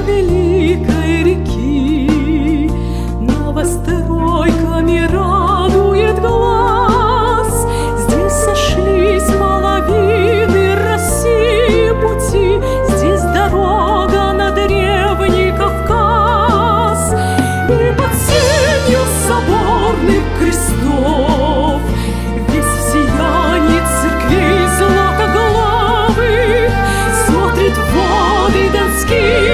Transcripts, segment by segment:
Великой реки новостройками радует глаз. Здесь сошлись половины России пути, здесь дорога на древний Кавказ. И под сенью соборных крестов, весь в сиянии церквей златоглавых, смотрит в воды донские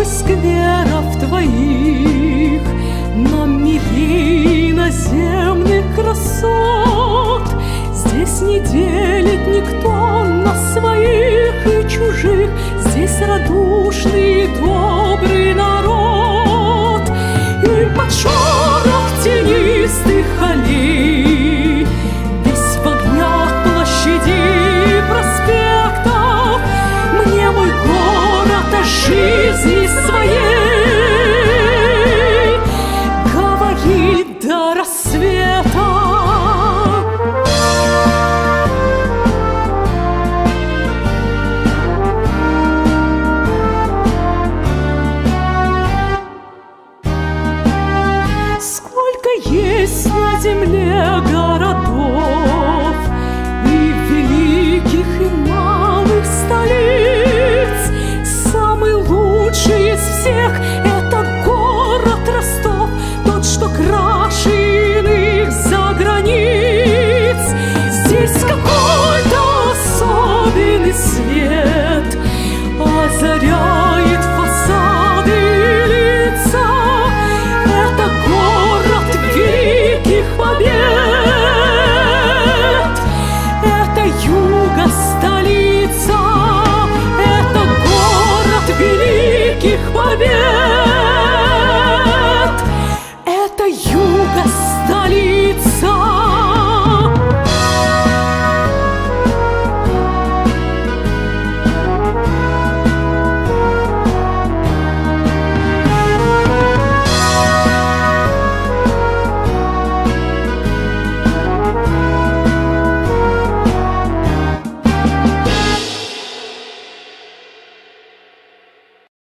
скверов твоих, нам милей наземных красот. Здесь не делит никто на своих и чужих, здесь радушный и добрый народ. И под шорох тенистых аллей, весь в огнях площадей и проспектов, мне мой город о жизни своей говорит до рассвета. Сколько есть на земле городов, и великих, и малых столиц, самый лучший из всех — это город Ростов, тот, что краше иных за границ. Здесь какой-то особенный свет озаряет фасады и лица. Это город великих побед, это юго-столица, это город великих побед, это юго.